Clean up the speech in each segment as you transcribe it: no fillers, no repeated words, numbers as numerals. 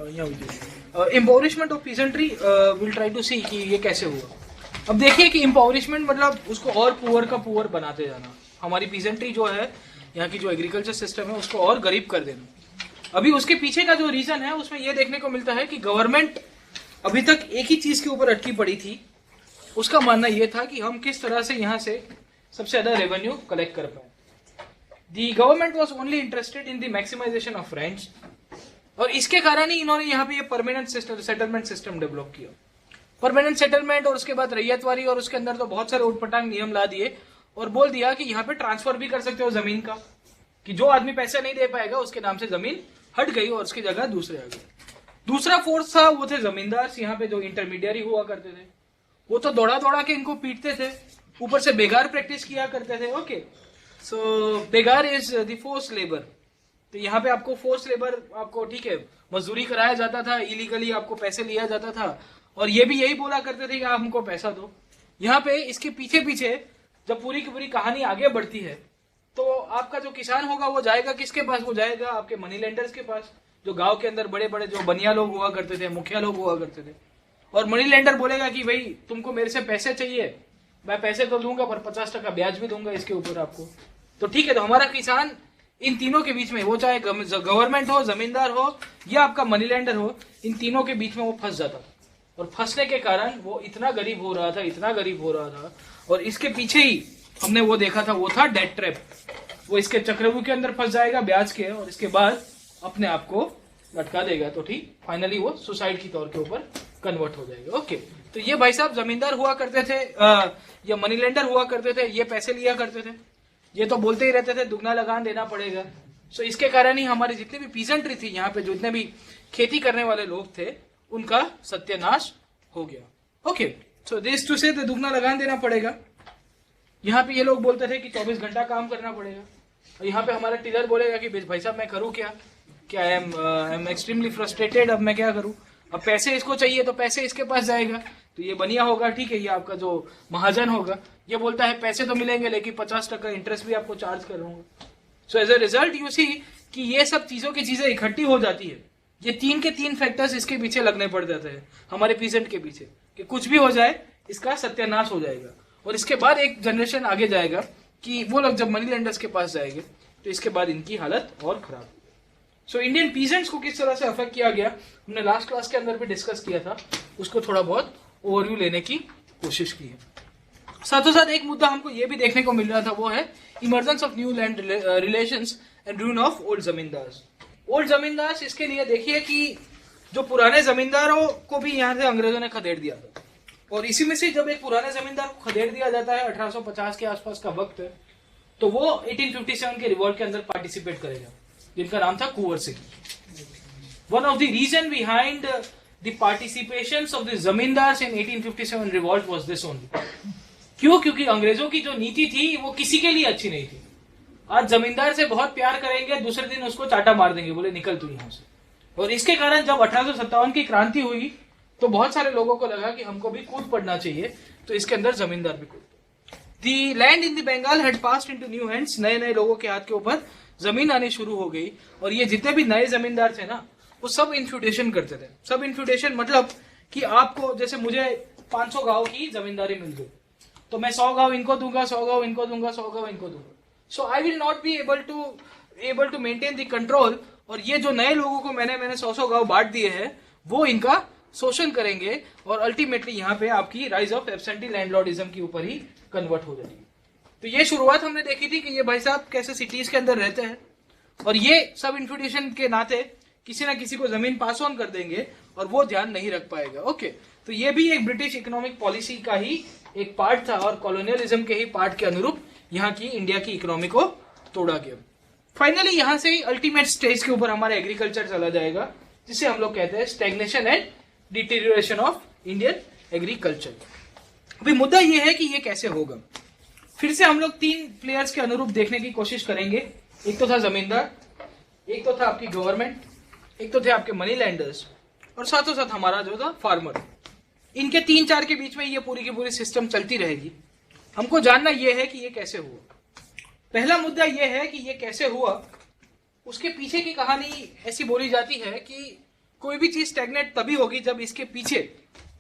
एम्पावरिशमेंट of peasantry will try to see कि ये कैसे हुआ। अब देखिए कि एम्पावरिशमेंट मतलब उसको और पुअर का पुअर बनाते जाना। हमारी पीजेंट्री जो है, यहाँ की जो एग्रीकल्चर सिस्टम है, उसको और गरीब कर देना। अभी उसके पीछे का जो रीजन है उसमें यह देखने को मिलता है कि गवर्नमेंट अभी तक एक ही चीज के ऊपर अटकी पड़ी थी। उसका मानना यह था कि हम किस तरह से यहाँ से सबसे ज्यादा रेवेन्यू कलेक्ट कर पाए। The government was only interested in the maximisation of rents, और इसके कारण ही इन्होंने यहाँ पे ये परमानेंट सेटलमेंट सिस्टम डेवलप किया। परमानेंट सेटलमेंट और उसके बाद रैयतवारी, और उसके अंदर तो बहुत सारे उटपटांग नियम ला दिए और बोल दिया कि यहाँ पे ट्रांसफर भी कर सकते हो जमीन का, कि जो आदमी पैसे नहीं दे पाएगा उसके नाम से जमीन हट गई और उसकी जगह दूसरे आ गए। दूसरा फोर्स था वो थे जमींदार, यहाँ पे जो इंटरमीडियरी हुआ करते थे, वो तो दौड़ा दौड़ा के इनको पीटते थे, ऊपर से बेगार प्रैक्टिस किया करते थे। Okay, so begar is the force labour. तो यहाँ पे आपको फोर्स लेबर, आपको ठीक है मजदूरी कराया जाता था, इलीगली आपको पैसे लिया जाता था, और ये भी यही बोला करते थे कि आप हमको पैसा दो। यहाँ पे इसके पीछे पीछे जब पूरी की पूरी कहानी आगे बढ़ती है तो आपका जो किसान होगा वो जाएगा किसके पास? वो जाएगा आपके मनी लेंडर्स के पास, जो गांव के अंदर बड़े बड़े जो बनिया लोग हुआ करते थे, मुखिया लोग हुआ करते थे। और मनी लेंडर बोलेगा कि भाई तुमको मेरे से पैसे चाहिए, मैं पैसे तो दूंगा पर 50% ब्याज भी दूंगा इसके ऊपर आपको। तो ठीक है, तो हमारा किसान इन तीनों के बीच में, वो चाहे गवर्नमेंट हो, जमींदार हो या आपका मनी लेंडर हो, इन तीनों के बीच में वो फंस जाता था। और फंसने के कारण वो इतना गरीब हो रहा था, इतना गरीब हो रहा था। और इसके पीछे ही हमने वो देखा था, वो था डेट ट्रैप। वो इसके चक्रव्यूह के अंदर फंस जाएगा ब्याज के, और इसके बाद अपने आप को लटका देगा। तो ठीक फाइनली वो सुसाइड की तौर के ऊपर कन्वर्ट हो जाएगा। ओके, तो ये भाई साहब जमींदार हुआ करते थे या मनी लेंडर हुआ करते थे, ये पैसे लिया करते थे, ये तो बोलते ही रहते थे दुगना लगान देना पड़ेगा। सो इसके कारण ही हमारी जितनी भी पीजेंट्री थी यहाँ पे, जितने भी खेती करने वाले लोग थे, उनका सत्यानाश हो गया। ओके, सो दिस टू से दुगना लगान देना पड़ेगा। यहाँ पे ये लोग बोलते थे कि 24 घंटा काम करना पड़ेगा, और यहाँ पे हमारा टीलर बोलेगा कि भाई साहब मैं करूँ क्या, आई एम एक्सट्रीमली फ्रस्ट्रेटेड, अब मैं क्या करूँ। अब पैसे इसको चाहिए तो पैसे इसके पास जाएगा, तो ये बनिया होगा, ठीक है, ये आपका जो महाजन होगा, ये बोलता है पैसे तो मिलेंगे लेकिन 50% इंटरेस्ट भी आपको चार्ज करूंगा। So as a result you see कि ये सब चीजों की चीजें इकट्ठी हो जाती है। ये तीन के तीन फैक्टर्स इसके पीछे लगने पड़ जाते हैं हमारे पीजेंट के पीछे, कि कुछ भी हो जाए इसका सत्यानाश हो जाएगा। और इसके बाद एक जनरेशन आगे जाएगा कि वो लोग जब मनी लेंडर्स के पास जाएंगे तो इसके बाद इनकी हालत और खराब। सो इंडियन पीजेंट्स को किस तरह से अफेक्ट किया गया, हमने लास्ट क्लास के अंदर भी डिस्कस किया था, उसको थोड़ा बहुत ओवरव्यू लेने की कोशिश की है। साथों साथ एक मुद्दा हमको ये भी देखने को मिल रहा था, वो है emergence of new land relations and ruin of old zamindars. Old zamindars, इसके लिए देखिए कि जो पुराने जमींदारों को भी यहाँ से अंग्रेजों ने खदेड़ दिया था, और इसी में से जब एक पुराने जमींदार को खदेड़ दिया जाता है, 1850 के आसपास का वक्त है, तो वो 1857 के रिवॉल्ट के अंदर पार्टिसिपेट करेगा, जिनका नाम था Kunwar Singh. One of the reason behind the participation of the zamindars in 1857 revolt was this only. क्यों? क्योंकि अंग्रेजों की जो नीति थी वो किसी के लिए अच्छी नहीं थी। आज जमींदार से बहुत प्यार करेंगे, दूसरे दिन उसको चाटा मार देंगे, बोले निकल तू यहां से। और इसके कारण जब 1857 की क्रांति हुई तो बहुत सारे लोगों को लगा कि हमको भी कूद पड़ना चाहिए, तो इसके अंदर जमींदार भी कूद। The land in the Bengal had passed into new hands. नए नए लोगों के हाथ के ऊपर जमीन आनी शुरू हो गई, और ये जितने भी नए जमींदार थे ना, वो सब इन्फ्यूटेशन करते थे। सब इन्फ्यूटेशन मतलब कि आपको, जैसे मुझे 500 गांव की जमींदारी मिल गई, तो मैं 100 गांव इनको दूंगा, 100 गांव इनको दूंगा, 100 गांव इनको दूंगा। So I will not be able to maintain the control. और ये जो नए लोगों को मैंने 100 गांव बांट दिए हैं, वो इनका शोषण करेंगे, और अल्टीमेटली यहाँ पे आपकी राइज ऑफ एब्सेंटी लैंडलॉर्डिज्म के ऊपर ही कन्वर्ट हो जाएगी। तो ये शुरुआत हमने देखी थी कि ये भाई साहब कैसे सिटीज के अंदर रहते हैं, और ये सब इन्फ्यूटेशन के नाते किसी ना किसी को जमीन पास ऑन कर देंगे और वो ध्यान नहीं रख पाएगा। ओके, तो ये भी एक ब्रिटिश इकोनॉमिक पॉलिसी का ही एक पार्ट था, और कॉलोनियलिज्म के ही पार्ट के अनुरूप यहाँ की इंडिया की इकोनॉमी को तोड़ा गया। फाइनली यहाँ से अल्टीमेट स्टेज के ऊपर हमारा एग्रीकल्चर चला जाएगा, जिसे हम लोग कहते हैं stagnation and deterioration of Indian agriculture. अभी मुद्दा ये है कि ये कैसे होगा। फिर से हम लोग 3 प्लेयर्स के अनुरूप देखने की कोशिश करेंगे। एक तो था जमींदार, एक तो था आपकी गवर्नमेंट, एक तो थे आपके मनी लैंडर्स, और साथों साथ हमारा जो था फार्मर। इनके 3-4 के बीच में ये पूरी की पूरी सिस्टम चलती रहेगी। हमको जानना यह है कि ये कैसे हुआ। पहला मुद्दा यह है कि ये कैसे हुआ। उसके पीछे की कहानी ऐसी बोली जाती है कि कोई भी चीज स्टैग्नेट तभी होगी जब इसके पीछे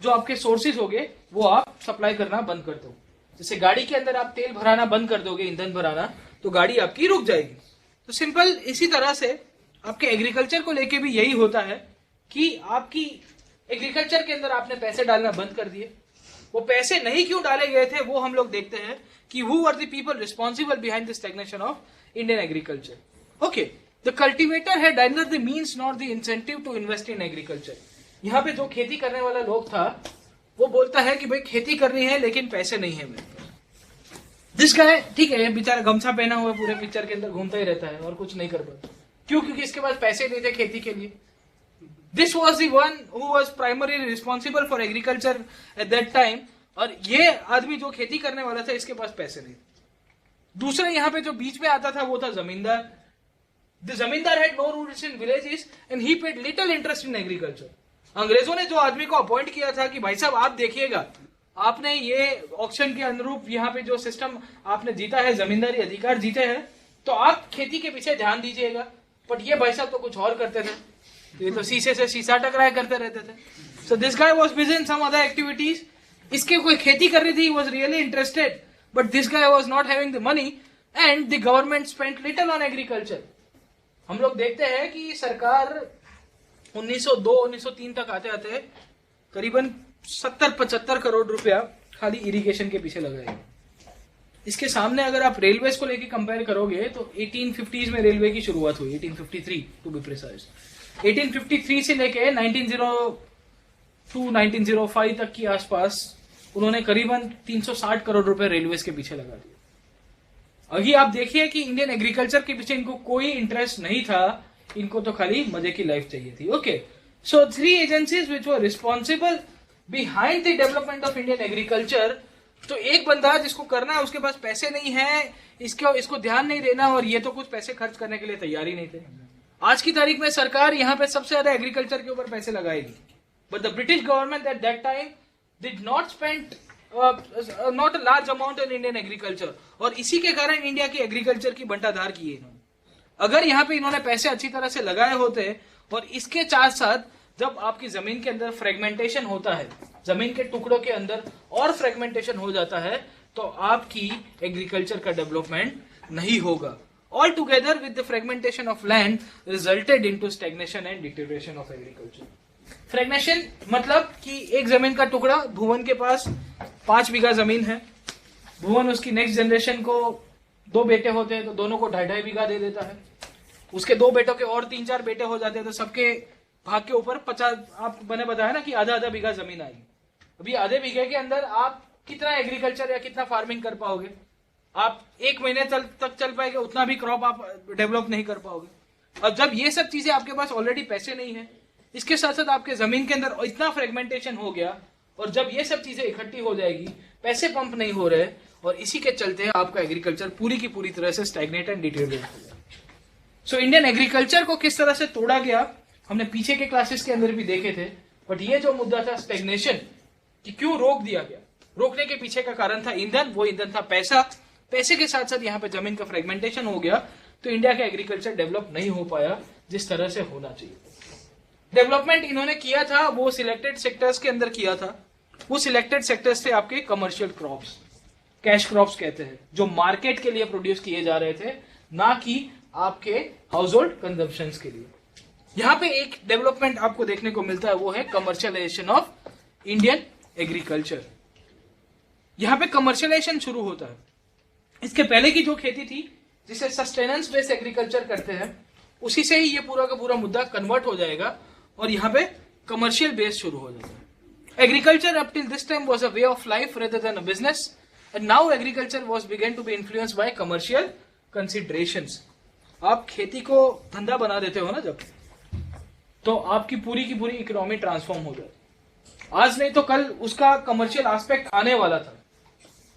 जो आपके सोर्सेज होंगे वो आप सप्लाई करना बंद कर दो। जैसे गाड़ी के अंदर आप तेल भराना बंद कर दोगे, ईंधन भराना, तो गाड़ी आपकी रुक जाएगी। तो सिंपल इसी तरह से आपके एग्रीकल्चर को लेके भी यही होता है कि आपकी एग्रीकल्चर के अंदर आपने पैसे डालना बंद कर दिए। वो पैसे नहीं क्यों डाले गए थे वो हम लोग देखते हैं कि who are the people responsible behind the stagnation of Indian agriculture. Okay, the cultivator है neither the means nor the incentive to invest in agriculture। यहाँ पे जो खेती करने वाला लोग था वो बोलता है कि भाई खेती करनी है लेकिन पैसे नहीं है मेरे पास। दिस गाय, ठीक है, बेचारा गमछा पहना हुआ पूरे पिक्चर के अंदर घूमता ही रहता है और कुछ नहीं कर पाता। क्यों? क्योंकि इसके पास पैसे नहीं थे खेती के लिए। This was the one who was primary responsible for agriculture eight that time. और ये आदमी जो खेती करने वाला था इसके पास पैसे नहीं थे। दूसरा यहाँ पे जो बीच में आता था वो था जमींदार। The जमींदार had no roots in villages and he paid little interest in agriculture। अंग्रेजों ने जो आदमी को अपॉइंट किया था कि भाई साहब आप देखिएगा, आपने ये ऑक्शन के अनुरूप यहाँ पे जो सिस्टम आपने जीता है, जमींदारी अधिकार जीते हैं, तो आप खेती के पीछे ध्यान दीजिएगा। बट ये भाई साहब तो कुछ और करते थे, ये तो शीशे से शीशा टकराया करते रहते थे। So this guy was busy in some other activities. इसके कोई खेती कर रही थी, was really interested, but this guy was not having the money and the government spent little on agriculture. हम लोग देखते हैं कि सरकार 1902-1903 तक आते आते करीबन 70-75 करोड़ रुपया खाली इरिगेशन के पीछे लगाएगी। इसके सामने अगर आप रेलवेज को लेके कंपेयर करोगे तो 1850s में रेलवे की शुरुआत हुई, 1853 टू बी प्रिसाइज। 1853 से लेके 1902-1905 तक की आसपास उन्होंने करीबन 360 करोड़ रुपए रेलवेज के पीछे लगा दिए। अभी आप देखिए कि इंडियन एग्रीकल्चर के पीछे इनको कोई इंटरेस्ट नहीं था, इनको तो खाली मजे की लाइफ चाहिए थी। Okay, so 3 agencies which were responsible behind the development of Indian agriculture. तो एक बंदा जिसको करना है उसके पास पैसे नहीं है, इसको ध्यान नहीं देना, और ये तो कुछ पैसे खर्च करने के लिए तैयार ही नहीं थे। आज की तारीख में सरकार यहाँ पे सबसे ज्यादा एग्रीकल्चर के ऊपर पैसे लगाएगी, but the British government at that time did not spend not a large amount in Indian agriculture. और इसी के कारण इंडिया की एग्रीकल्चर की बंटाधार की है इन्होंने। अगर यहाँ पे इन्होंने पैसे अच्छी तरह से लगाए होते, और इसके साथ साथ जब आपकी जमीन के अंदर फ्रेगमेंटेशन होता है, जमीन के टुकड़ों के अंदर और फ्रेगमेंटेशन हो जाता है, तो आपकी एग्रीकल्चर का डेवलपमेंट नहीं होगा। All together with the fragmentation of land resulted into stagnation and deterioration of agriculture. Fragmentation मतलब कि एक जमीन का टुकड़ा, भुवन के पास 5 बीघा जमीन है, भुवन उसकी नेक्स्ट जनरेशन को 2 बेटे होते हैं तो दोनों को 2.5 बीघा दे देता है। उसके 2 बेटों के और 3-4 बेटे हो जाते हैं तो सबके भाग के ऊपर 50, आप मैंने बताया ना कि आधा बीघा जमीन आएगी। अभी आधे बीघे के अंदर आप कितना एग्रीकल्चर या कितना फार्मिंग कर पाओगे? आप 1 महीने तक चल पाएंगे, उतना भी क्रॉप आप डेवलप नहीं कर पाओगे। और जब ये सब चीजें आपके पास ऑलरेडी पैसे नहीं है, इसके साथ साथ आपके जमीन के अंदर इतना फ्रेगमेंटेशन हो गया, और जब ये सब चीजें इकट्ठी हो जाएगी, पैसे पंप नहीं हो रहे, और इसी के चलते आपका एग्रीकल्चर पूरी की पूरी तरह से स्टैग्नेट एंड डिटेरियोरेट हो गया। सो इंडियन एग्रीकल्चर को किस तरह से तोड़ा गया हमने पीछे के क्लासेस के अंदर भी देखे थे। बट ये जो मुद्दा था स्टैग्नेशन, कि क्यों रोक दिया गया, रोकने के पीछे का कारण था ईंधन, वो ईंधन था पैसा। पैसे के साथ साथ यहाँ पे जमीन का फ्रेगमेंटेशन हो गया, तो इंडिया का एग्रीकल्चर डेवलप नहीं हो पाया जिस तरह से होना चाहिए। डेवलपमेंट इन्होंने किया था वो सिलेक्टेड सेक्टर्स के अंदर किया था। वो सिलेक्टेड सेक्टर्स थे आपके कमर्शियल क्रॉप्स, कैश क्रॉप्स कहते हैं, जो मार्केट के लिए प्रोड्यूस किए जा रहे थे, ना कि आपके हाउस होल्ड कंजम्पशन के लिए। यहाँ पे एक डेवलपमेंट आपको देखने को मिलता है, वो है कमर्शियलाइजेशन ऑफ इंडियन एग्रीकल्चर। यहाँ पे कमर्शियलाइजेशन शुरू होता है। इसके पहले की जो खेती थी जिसे सस्टेनेंस बेस्ड एग्रीकल्चर करते हैं, उसी से ही ये पूरा का पूरा मुद्दा कन्वर्ट हो जाएगा और यहाँ पे कमर्शियल बेस शुरू हो जाएगा। Agriculture up till this time was a way of life rather than a business, and now agriculture was begin to be influenced by commercial considerations. आप खेती को धंधा बना देते हो ना जब, तो आपकी पूरी की पूरी इकोनॉमी ट्रांसफॉर्म हो जाए। आज नहीं तो कल उसका कमर्शियल एस्पेक्ट आने वाला था,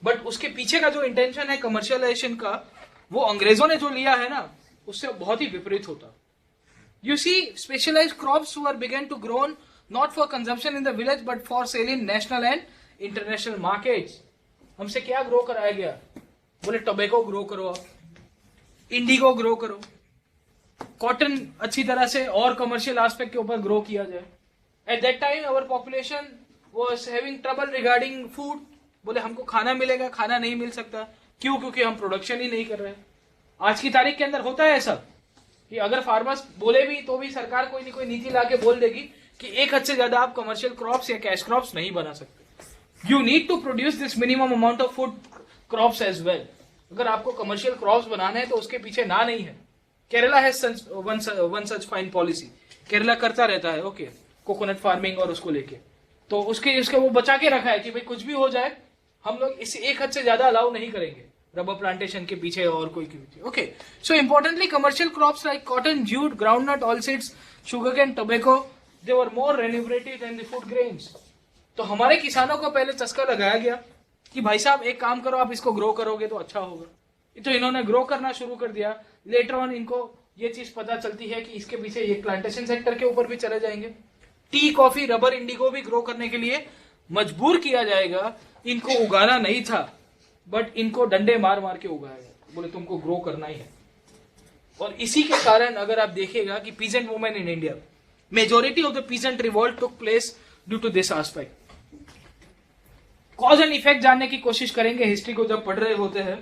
बट उसके पीछे का जो इंटेंशन है कमर्शियलाइजेशन का, वो अंग्रेजों ने जो लिया है ना, उससे बहुत ही विपरीत होता। You see, specialized crops were began to grown not for consumption in the village but for sale in national and international markets. हमसे क्या ग्रो कराया गया? बोले टोबैको ग्रो करो, आप इंडिगो ग्रो करो, कॉटन अच्छी तरह से और कमर्शियल एस्पेक्ट के ऊपर ग्रो किया जाए। At that time our population was having trouble regarding food, बोले हमको खाना मिलेगा, खाना नहीं मिल सकता, क्यों? क्योंकि हम प्रोडक्शन ही नहीं कर रहे। आज की तारीख के अंदर होता है ऐसा कि अगर फार्मर्स बोले भी तो भी सरकार कोई ना कोई नीति लाके बोल देगी कि एक हद से ज्यादा आप कमर्शियल क्रॉप्स या कैश क्रॉप्स नहीं बना सकते। You need to produce this minimum amount of food crops as well. अगर आपको कमर्शियल क्रॉप्स बनाना है तो उसके पीछे ना नहीं है। केरला है one such fine policy, Kerala करता रहता है ओके कोकोनट फार्मिंग और उसको लेके, तो उसके वो बचा के रखा है कि भाई कुछ भी हो जाए हम लोग इसे एक हद से ज्यादा अलाउ नहीं करेंगे रबर प्लांटेशन के पीछे और कोई के पीछे। Okay, so importantly commercial crops like cotton, jute, groundnut, oilseeds, sugarcane, tobacco, they were more remunerative than the food grains. तो हमारे किसानों को पहले चस्का लगाया गया कि भाई साहब एक काम करो, आप इसको ग्रो करोगे तो अच्छा होगा। तो इन्होंने ग्रो करना शुरू कर दिया। लेटर ऑन इनको ये चीज पता चलती है कि इसके पीछे ये प्लांटेशन सेक्टर के ऊपर भी चले जाएंगे। टी, कॉफी, रबर, इंडिगो भी ग्रो करने के लिए मजबूर किया जाएगा। इनको उगाना नहीं था बट इनको डंडे मार मार के उगाया गया, बोले तुमको ग्रो करना ही है। और इसी के कारण अगर आप देखिएगा कि peasant women in India, majority of the peasant revolt took place due to this aspect. Cause and effect जानने की कोशिश करेंगे हिस्ट्री को जब पढ़ रहे होते हैं,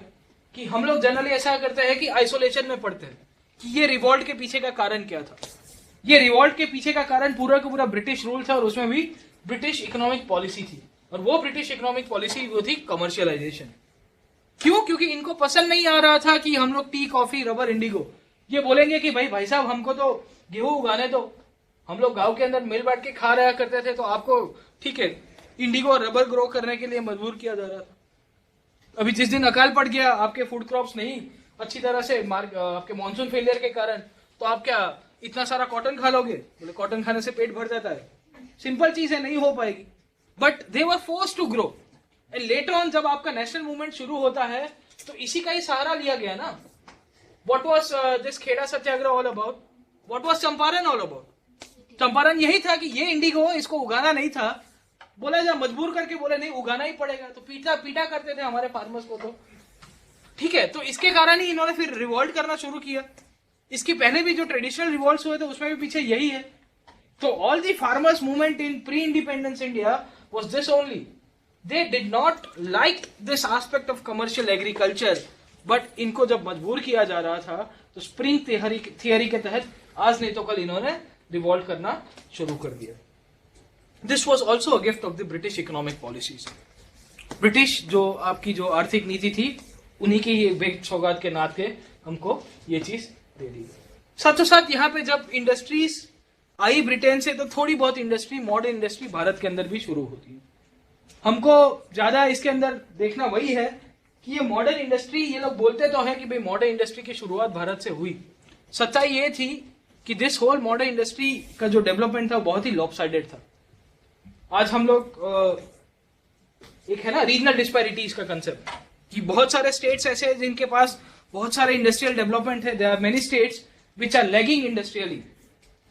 कि हम लोग जनरली ऐसा करते हैं कि आइसोलेशन में पढ़ते हैं कि ये रिवॉल्ट के पीछे का कारण क्या था। ये रिवॉल्ट के पीछे का कारण पूरा का पूरा ब्रिटिश रूल था और उसमें भी ब्रिटिश इकोनॉमिक पॉलिसी थी। और वो ब्रिटिश इकोनॉमिक पॉलिसी वो थी कमर्शियलाइजेशन। क्यों? क्योंकि इनको पसंद नहीं आ रहा था कि हम लोग टी, कॉफी, रबर, इंडिगो ये बोलेंगे कि भाई साहब हमको तो गेहूं उगाने दो, हम लोग गांव के अंदर मिल बांट के खा रहा करते थे, तो आपको ठीक है इंडिगो और रबर ग्रो करने के लिए मजबूर किया जा रहा था। अभी जिस दिन अकाल पड़ गया, आपके फूड क्रॉप्स नहीं अच्छी तरह से आपके मॉनसून फेलियर के कारण, तो आप क्या इतना सारा कॉटन खा लोगे? बोले कॉटन खाने से पेट भर जाता है। सिंपल चीज है, नहीं हो पाएगी। But they were forced to grow and later on जब आपका नेशनल मूवमेंट शुरू होता है तो इसी का ही सहारा लिया गया ना। What was this Kheda Satyagraha all about? What was Champaran all about? Champaran यही था कि ये इंडिगो इसको उगाना नहीं था, बोला जा मजबूर करके बोले नहीं उगाना ही पड़ेगा, तो पीटा करते थे हमारे फार्मर्स को। तो ठीक है, तो इसके कारण ही इन्होंने फिर रिवॉल्ट करना शुरू किया। इसके पहले भी जो ट्रेडिशनल रिवॉल्ट्स हुए थे उसमें भी पीछे यही है। तो all the farmers movement in pre independence India was this only. They did not like this aspect of commercial agriculture, but इनको जब मजबूर किया जा रहा था तो स्प्रिंग थियरी के तहत आज नहीं तो कल इन्होंने रिवॉल्ट करना शुरू कर दिया। This was also a gift of the British economic policies. British जो आपकी जो आर्थिक नीति थी उन्हीं की ही भेंट सौगात के नाते हमको ये चीज दे दी। साथों साथ यहाँ पे जब इंडस्ट्रीज आई ब्रिटेन से, तो थोड़ी बहुत इंडस्ट्री, मॉडर्न इंडस्ट्री भारत के अंदर भी शुरू होती है। हमको ज्यादा इसके अंदर देखना वही है कि ये मॉडर्न इंडस्ट्री, ये लोग बोलते तो है कि भाई मॉडर्न इंडस्ट्री की शुरुआत भारत से हुई। सच्चाई ये थी कि दिस होल मॉडर्न इंडस्ट्री का जो डेवलपमेंट था बहुत ही लॉपसाइडेड था। आज हम लोग एक है ना रीजनल डिस्पैरिटीज का कंसेप्ट, कि बहुत सारे स्टेट्स ऐसे हैं जिनके पास बहुत सारे इंडस्ट्रियल डेवलपमेंट है। There are many states which are lagging industrially.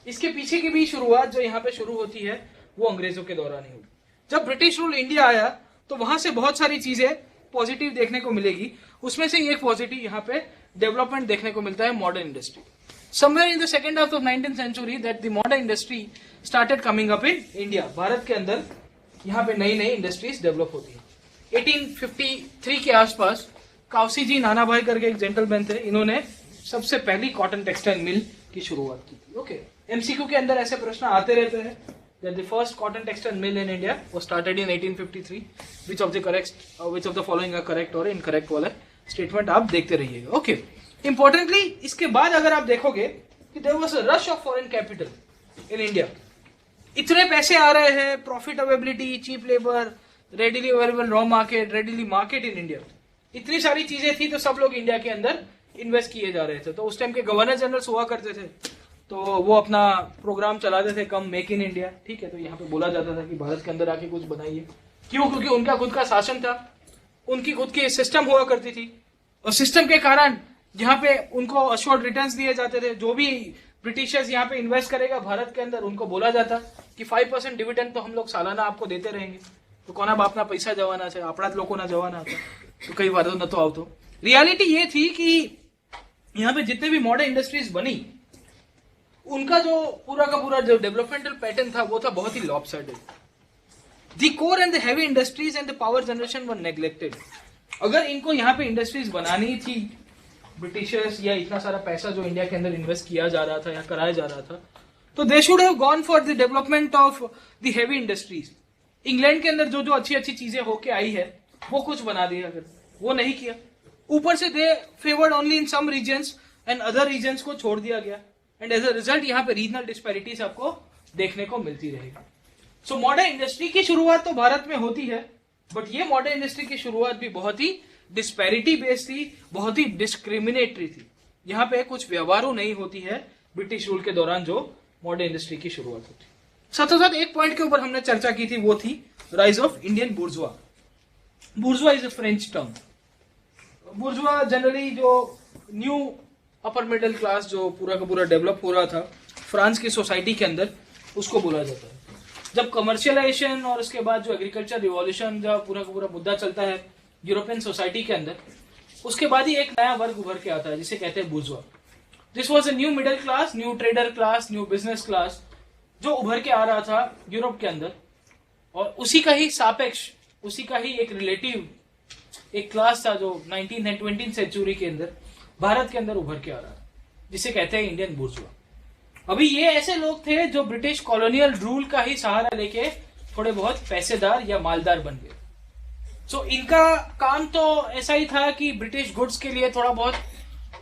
इसके पीछे की भी शुरुआत जो यहाँ पे शुरू होती है वो अंग्रेजों के दौरान ही हुई। जब ब्रिटिश रूल इंडिया आया तो वहां से बहुत सारी चीजें पॉजिटिव देखने को मिलेगी। उसमें से एक पॉजिटिव यहाँ पे डेवलपमेंट देखने को मिलता है modern industry. Somewhere in the second half of 19th century that the modern industry started coming up in India. Bharat के अंदर यहाँ पे नई नई इंडस्ट्रीज डेवलप होती है। 1853 के आसपास काउसी जी नानाभाई करके एक जेंटलमैन थे, इन्होंने सबसे पहली कॉटन टेक्सटाइल मिल की शुरुआत की थी। ओके, एमसीक्यू के अंदर ऐसे प्रश्न आते रहते हैं that the first cotton textile mill in India was started in 1853. Which of the following are correct or incorrect वाला स्टेटमेंट आप देखते रहिएगा। ओके, इंपॉर्टेंटली इसके बाद अगर आप देखोगे कि there was a rush of foreign capital in India. इतने पैसे आ रहे हैं, profit availability, cheap labour, readily available raw market, readily market in India, इतनी सारी चीजें थी, तो सब लोग इंडिया के अंदर इन्वेस्ट किए जा रहे थे। तो उस टाइम के गवर्नर जनरल हुआ करते थे, तो वो अपना प्रोग्राम चलाते थे कम मेक इन इंडिया। ठीक है, तो यहाँ पे बोला जाता था कि भारत के अंदर आके कुछ बनाइए। क्यों? क्योंकि उनका खुद का शासन था, उनकी खुद की सिस्टम हुआ करती थी, और सिस्टम के कारण यहाँ पे उनको अश्योर्ड रिटर्न्स दिए जाते थे। जो भी ब्रिटिशर्स यहाँ पे इन्वेस्ट करेगा भारत के अंदर, उनको बोला जाता कि 5% डिविडेंड तो हम लोग सालाना आपको देते रहेंगे। तो कोना बापना पैसा जवाना है, अपना लोगों ना जवाना था, तो कई बार न तो आओ। तो रियलिटी ये थी कि यहाँ पे जितने भी मॉडर्न इंडस्ट्रीज बनी उनका जो पूरा का पूरा जो डेवलपमेंटल पैटर्न था वो था बहुत ही lopsided. The core and the heavy industries and the power generation were neglected. अगर इनको यहाँ पे इंडस्ट्रीज बनानी थी ब्रिटिशर्स, या इतना सारा पैसा जो इंडिया के अंदर इन्वेस्ट किया जा रहा था या कराया जा रहा था, तो they should have gone for the development of the heavy industries. England के अंदर जो जो अच्छी अच्छी चीजें होके आई है वो कुछ बना दिया, अगर वो नहीं किया. ऊपर से they favoured only in some regions and other regions को छोड़ दिया गया. एंड एज अ रिजल्ट यहाँ पे रीजनल डिस्पैरिटीज आपको देखने को मिलती रहेगी. सो मॉडर्न इंडस्ट्री की शुरुआत तो भारत में होती है, बट ये मॉडर्न इंडस्ट्री की शुरुआत भी बहुत ही डिस्पैरिटी बेस्ड थी, बहुत ही डिस्क्रिमिनेटरी थी. यहाँ पे कुछ व्यवहारों नहीं होती है ब्रिटिश रूल के दौरान जो मॉडर्न इंडस्ट्री की शुरुआत होती. साथ साथ एक पॉइंट के ऊपर हमने चर्चा की थी, वो थी rise of Indian बुर्जुआ. बुर्जुआ is a French term. बुर्जुआ generally जो न्यू अपर मिडिल क्लास जो पूरा का पूरा डेवलप हो रहा था फ्रांस की सोसाइटी के अंदर, उसको बोला जाता है. जब कमर्शियलाइजेशन और उसके बाद जो एग्रीकल्चर रिवॉल्यूशन का पूरा मुद्दा चलता है यूरोपियन सोसाइटी के अंदर, उसके बाद ही एक नया वर्ग उभर के आता है जिसे कहते हैं bourgeois. This was a new middle class, new trader class, new business class जो उभर के आ रहा था यूरोप के अंदर, और उसी का ही सापेक्ष, उसी का ही एक रिलेटिव एक क्लास था जो 19th एंड 20th सेंचुरी के अंदर भारत के अंदर उभर के आ रहा था, जिसे कहते हैं इंडियन बुर्जुआ. अभी ये ऐसे लोग थे जो ब्रिटिश कॉलोनियल रूल का ही सहारा लेके थोड़े बहुत पैसेदार या मालदार बन गए. सो इनका काम तो ऐसा ही था कि ब्रिटिश गुड्स के लिए थोड़ा बहुत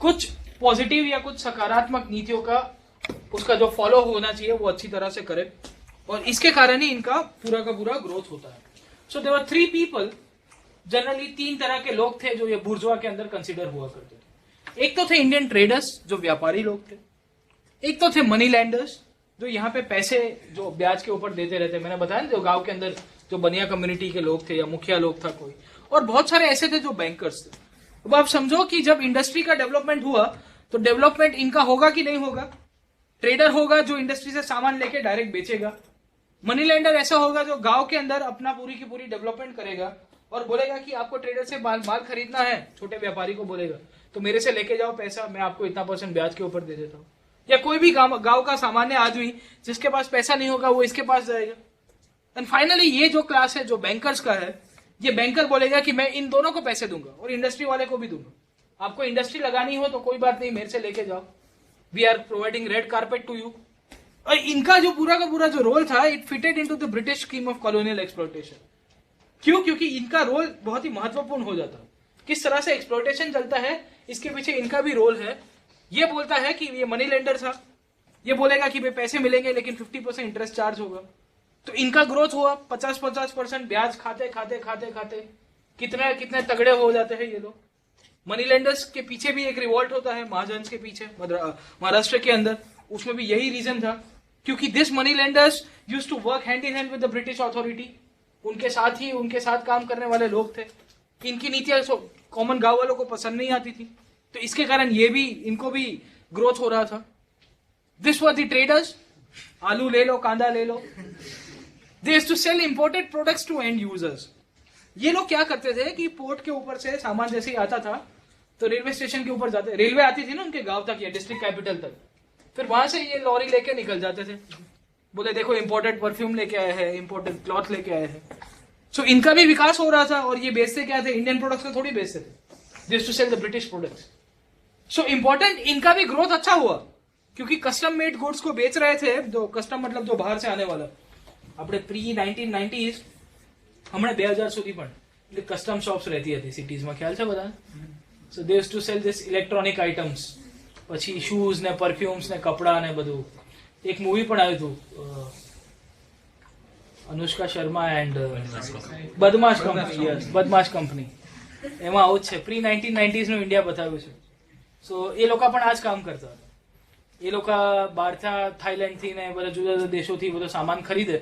कुछ पॉजिटिव या कुछ सकारात्मक नीतियों का उसका जो फॉलो होना चाहिए वो अच्छी तरह से करे, और इसके कारण ही इनका पूरा का पूरा ग्रोथ होता है. So there were 3 people, generally 3 तरह के लोग थे जो ये बुर्जुआ के अंदर कंसिडर हुआ करते थे. एक तो थे इंडियन ट्रेडर्स जो व्यापारी लोग थे, एक तो थे मनी लैंडर्स जो यहाँ पे पैसे जो ब्याज के ऊपर देते रहते. मैंने बताया जो गांव के अंदर जो बनिया कम्युनिटी के लोग थे या मुखिया लोग था कोई, और बहुत सारे ऐसे थे जो बैंकर्स थे. अब आप समझो कि जब इंडस्ट्री का डेवलपमेंट हुआ तो डेवलपमेंट इनका होगा कि नहीं होगा. ट्रेडर होगा जो इंडस्ट्री से सामान लेके डायरेक्ट बेचेगा. मनी लैंडर ऐसा होगा जो गांव के अंदर अपना पूरी की पूरी डेवलपमेंट करेगा और बोलेगा कि आपको ट्रेडर से माल खरीदना है, छोटे व्यापारी को बोलेगा तो मेरे से लेके जाओ पैसा, मैं आपको इतना % ब्याज के ऊपर दे देता हूँ. या कोई भी गांव का सामान्य आदमी जिसके पास पैसा नहीं होगा वो इसके पास जाएगा. एंड फाइनली ये जो क्लास है जो बैंकर्स का है, ये बैंकर बोलेगा कि मैं इन दोनों को पैसे दूंगा और इंडस्ट्री वाले को भी दूंगा. आपको इंडस्ट्री लगानी हो तो कोई बात नहीं, मेरे से लेके जाओ, we are providing red carpet to you. और इनका जो पूरा का पूरा जो रोल था, it fitted into the British scheme of colonial exploitation. क्यों? क्योंकि इनका रोल बहुत ही महत्वपूर्ण हो जाता है. किस तरह से एक्सप्लॉयटेशन चलता है इसके पीछे इनका भी रोल है. ये बोलता है कि ये मनी लेंडर था, ये बोलेगा कि भाई पैसे मिलेंगे लेकिन 50% इंटरेस्ट चार्ज होगा. तो इनका ग्रोथ हुआ 50% ब्याज खाते खाते खाते खाते कितने कितने तगड़े हो जाते हैं ये लोग. मनी लेंडर्स के पीछे भी एक रिवॉल्ट होता है महाजन के पीछे महाराष्ट्र के अंदर. उसमें भी यही रीजन था क्योंकि this money lenders used to work hand in hand with the British authority. उनके साथ काम करने वाले लोग थे. इनकी नीतियां कॉमन गांव वालों को पसंद नहीं आती थी, तो इसके कारण ये भी इनको भी ग्रोथ हो रहा था. This were the traders. आलू ले लो, कांदा ले लो. They used to sell imported products to end users. ये लोग क्या करते थे कि पोर्ट के ऊपर से सामान जैसे ही आता था तो रेलवे स्टेशन के ऊपर जाते, रेलवे आती थी ना उनके गांव तक या डिस्ट्रिक्ट कैपिटल तक, फिर वहां से ये लॉरी लेके निकल जाते थे. बोले देखो इंपोर्टेड परफ्यूम लेके आए हैं, इंपोर्टेड क्लॉथ लेके आए हैं. सो इनका भी विकास हो रहा था और ये बेचते क्या थे, इंडियन प्रोडक्ट्स को थोड़ी बेचते थे. They used to sell the British products. So important इनका भी ग्रोथ अच्छा हुआ क्योंकि कस्टम मेड गुड्स को बेच रहे थे. जो कस्टम मतलब जो बाहर से आने वाला, આપણે પ્રી 1990s હમણાં 2000 સુધી પણ એટલે કસ્ટમ શોપ્સ રહેતી હતી સિટીઝમાં, ખ્યાલ છે બધા. So they use to sell this electronic items, પછી શૂઝ ને પરફ્યુમ્સ ને કપડા ને બધું. એક મૂવી પણ આવ્યું હતું અનુષ્કા શર્મા એન્ડ બદમાશ કંપની. યસ, બદમાશ કંપની. એમાં આવું જ છે. પ્રી 1990s નું ઇન્ડિયા બતાવ્યું છે. સો એ લોકો પણ આ જ કામ કરતા હતા. એ લોકો બહારથી થાઈલેન્ડથી ને બધા જુદા જુદા દેશોથી બધો સામાન ખરીદે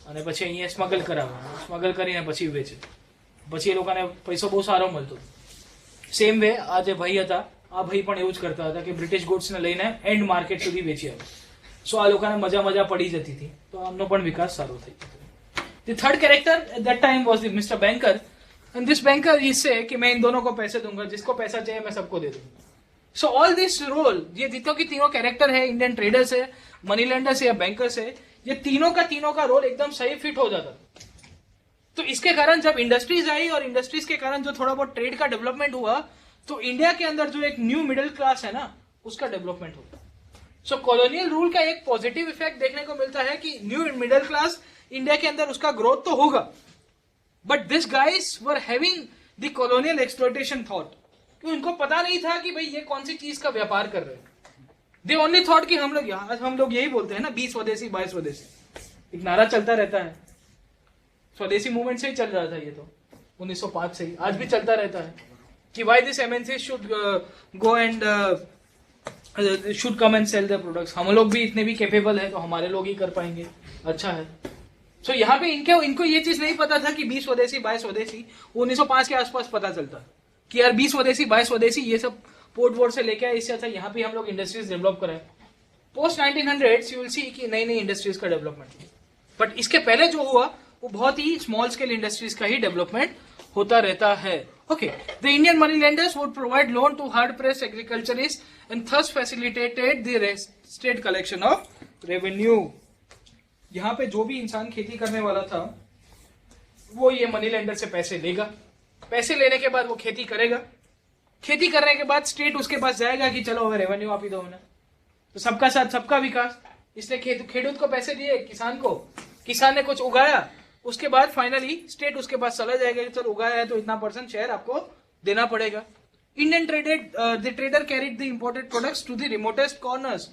અને પછી અહીંયા સ્મગલ કરાવે, સ્મગલ કરીને પછી વેચે. પછી એ લોકોને પૈસો બહુ સારો મળતો. સેમ વે આ જે ભાઈ હતા, આ ભાઈ પણ એવું જ કરતા હતા કે બ્રિટિશ ગુડ્સને લઈને એન્ડ માર્કેટ સુધી વેચી આવે. સો આ લોકોને મજા પડી જતી હતી, તો આમનો પણ વિકાસ સારો થઈ ગયો. The third character eight that time was the mister banker. And this banker ये से कि मैं इन दोनों को पैसे दूंगा, जिसको पैसा चाहिए मैं सबको दे दूंगा. सो ऑल दिस रोल, ये जितने की तीनों कैरेक्टर है, इंडियन ट्रेडर्स है, मनी लेंडर्स है या बैंकर्स है, ये तीनों का रोल एकदम सही फिट हो जाता। तो इसके कारण जब इंडस्ट्रीज आई और इंडस्ट्रीज के कारण जो थोड़ा बहुत ट्रेड का डेवलपमेंट हुआ, तो इंडिया के अंदर जो एक न्यू मिडिल क्लास है ना, उसका डेवलपमेंट होता। सो कॉलोनियल रूल का एक पॉजिटिव इफेक्ट देखने को मिलता है कि न्यू मिडिल क्लास इंडिया के अंदर उसका ग्रोथ तो होगा, but this guys were having the colonial exploitation thought, कि उनको पता नहीं था कि भाई ये कौन सी चीज का व्यापार कर रहे हैं। दे ओनली थॉट कि हम लोग यही बोलते हैं ना, 20 स्वदेशी 22 स्वदेशी, एक नारा चलता रहता है। स्वदेशी मूवमेंट से ही चल रहा था ये तो 1905 से ही, आज भी चलता रहता है कि why this MNC should go and should come and sell their products. हम लोग भी इतने भी कैपेबल है तो हमारे लोग ही कर पाएंगे, अच्छा है। सो यहाँ पे इनको ये चीज नहीं पता था कि 20 स्वदेशी 22 स्वदेशी, 1905 के आसपास पता चलता कि यार 20 स्वदेशी 22 स्वदेशी ये सब पोर्ट वोर्ट से लेके आए, इससे अच्छा यहाँ पे हम लोग इंडस्ट्रीज डेवलप कराए। पोस्ट 1900 यू विल सी कि नई नई इंडस्ट्रीज का डेवलपमेंट, बट इसके पहले जो हुआ वो बहुत ही स्मॉल स्केल इंडस्ट्रीज का ही डेवलपमेंट होता रहता है। Okay, the Indian money lenders would provide loan to hard pressed agriculturist and thus facilitated the state collection of revenue. यहाँ पे जो भी इंसान खेती करने वाला था वो ये मनी लेंडर से पैसे लेगा, पैसे लेने के बाद वो खेती करेगा, खेती करने के बाद स्टेट उसके पास जाएगा कि चलो हमें रेवेन्यू आप ही दो ना, तो सबका साथ सबका विकास। इसलिए खेडूत को पैसे दिए, किसान ने कुछ उगाया, उसके बाद फाइनली स्टेट उसके पास चला जाएगा कि चलो उगाया है तो इतना % शेयर आपको देना पड़ेगा। Indian trader carried the imported products to the remotest corners.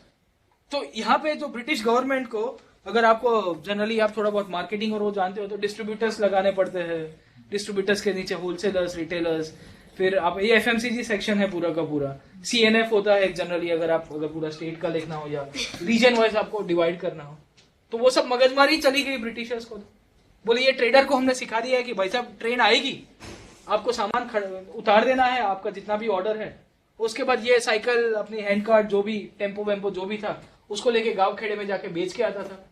तो यहाँ पे जो ब्रिटिश गवर्नमेंट को, अगर आपको जनरली आप थोड़ा बहुत मार्केटिंग और वो जानते हो, तो डिस्ट्रीब्यूटर्स लगाने पड़ते हैं, डिस्ट्रीब्यूटर्स के नीचे होलसेलर्स, रिटेलर्स, फिर आप ये एफएमसीजी सेक्शन है पूरा का पूरा, सीएनएफ होता है जनरली, अगर पूरा स्टेट का लिखना हो या रीजन वाइज आपको डिवाइड करना हो। तो वो सब मगजमारी चली गई ब्रिटिशर्स को। बोले ये ट्रेडर को हमने सिखा दिया है कि भाई साहब ट्रेन आएगी, आपको सामान उतार देना है, आपका जितना भी ऑर्डर है, उसके बाद ये साइकिल, अपनी हैंड कार्ट, जो भी टेम्पो वेम्पो जो भी था, उसको लेके गांव खेड़े में जाके बेच के आता था।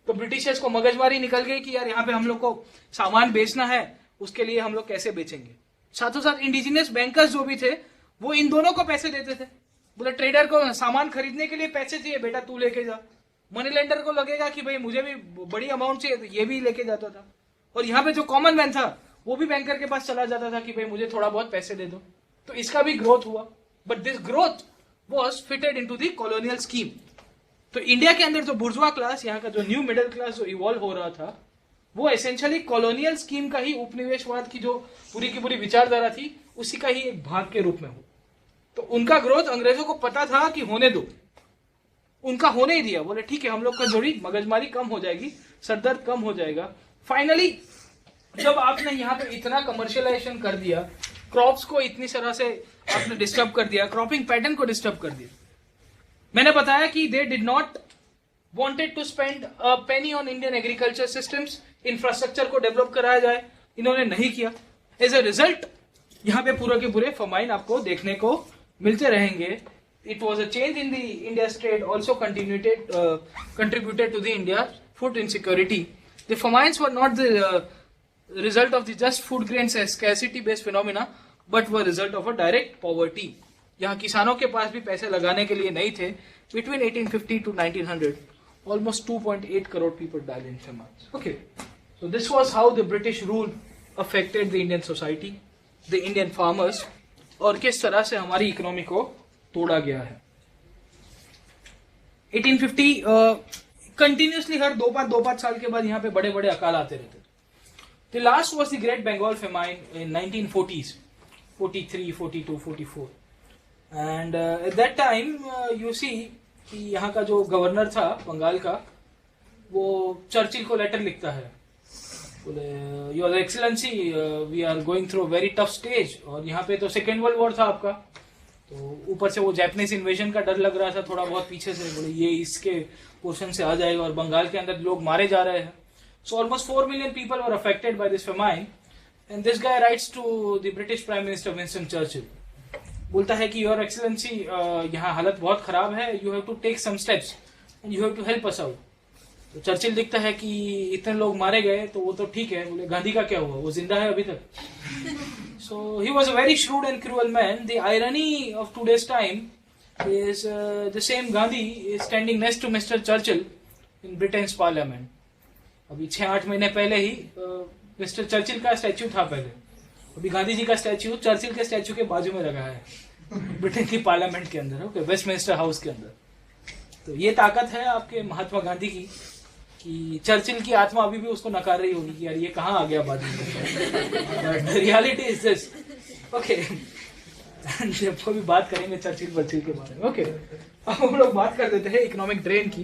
तो ब्रिटिशर्स को मगजमारी निकल गई कि यार यहाँ पे हम लोग को सामान बेचना है, उसके लिए हम लोग कैसे बेचेंगे। साथों साथ इंडिजिनियस बैंकर्स जो भी थे वो इन दोनों को पैसे देते थे। बोले ट्रेडर को सामान खरीदने के लिए पैसे चाहिए, बेटा तू लेके जा। मनी लेंडर को लगेगा कि भाई मुझे भी बड़ी अमाउंट चाहिए, तो ये भी लेके जाता था। और यहाँ पे जो कॉमन मैन था वो भी बैंकर के पास चला जाता था कि भाई मुझे थोड़ा बहुत पैसे दे दो। तो इसका भी ग्रोथ हुआ, but this growth was fitted in to the colonial scheme. तो इंडिया के अंदर जो बुर्जुआ क्लास, यहाँ का जो न्यू मिडिल क्लास जो इवॉल्व हो रहा था, वो एसेंशियली कॉलोनियल स्कीम का ही, उपनिवेशवाद की जो पूरी की पूरी विचारधारा थी उसी का ही एक भाग के रूप में हो। तो उनका ग्रोथ अंग्रेजों को पता था कि होने दो, उनका होने ही दिया। बोले ठीक है, हम लोग का जोड़ी मगजमारी कम हो जाएगी, सरदर्द कम हो जाएगा। फाइनली जब आपने यहाँ पे इतना कमर्शियलाइजेशन कर दिया, क्रॉप्स को इतनी तरह से आपने डिस्टर्ब कर दिया, क्रॉपिंग पैटर्न को डिस्टर्ब कर दिया। मैंने बताया कि they did not wanted to spend a penny on Indian agriculture systems, infrastructure को डेवलप कराया जाए, इन्होंने नहीं किया। एज ए रिजल्ट यहाँ पे पूरे के पूरे फमाइन आपको देखने को मिलते रहेंगे। It was a change in the India's trade also contributed to the India's food insecurity. The famines were not the result of the just food grains scarcity based phenomena, but were result of a direct poverty. यहाँ किसानों के पास भी पैसे लगाने के लिए नहीं थे। Between 1850 to 1900, almost 2.8 crore people died in famines. Okay, so this was how the British rule affected the Indian society, the Indian farmers, और किस तरह से हमारी इकोनॉमी को तोड़ा गया है। 1850 कंटिन्यूसली हर 2-5 साल के बाद यहाँ पे बड़े बड़े अकाल आते रहते। The last was the great Bengal famine in 1940s, 43, 42, 44, and at that time you see कि यहाँ का जो गवर्नर था बंगाल का, वो चर्चिल को लेटर लिखता है, बोले your excellency we are going through very tough stage. और यहाँ पे तो सेकेंड वर्ल्ड वॉर था आपका, तो ऊपर से वो जापानीज इन्वेजन का डर लग रहा था थोड़ा बहुत पीछे से। बोले ये इसके पोर्शन से आ जाएगा और बंगाल के अंदर लोग मारे जा रहे हैं। So almost 4 million people were affected by this famine, and this guy writes to the British Prime Minister Winston Churchill, बोलता है कि योर एक्सीलेंसी यहाँ हालत बहुत खराब है, you have to take some steps and you have to help us out. तो Churchill लिखता है कि इतने लोग मारे गए तो वो तो ठीक है, बोले गांधी का क्या हुआ, वो जिंदा है अभी तक। So he was a very shrewd and cruel man. The irony of today's time is the same Gandhi is standing next to Mr. Churchill in Britain's parliament. अभी 6-8 महीने पहले ही मिस्टर चर्चिल का स्टैच्यू था पहले, अभी गांधी जी का स्टैच्यू चर्चिल के statue के बाजू में लगा है ब्रिटेन की पार्लियामेंट के अंदर, ओके, वेस्टमिंस्टर हाउस के अंदर। तो ये ताकत है आपके महात्मा गांधी की कि चर्चिल की आत्मा अभी भी उसको नकार रही होगी कि यार ये कहाँ आ गया बाजू में। Reality is this, okay. जब भी बात करेंगे चर्चिल के बारे में, ओके। अब हम लोग बात कर देते हैं इकोनॉमिक ड्रेन की।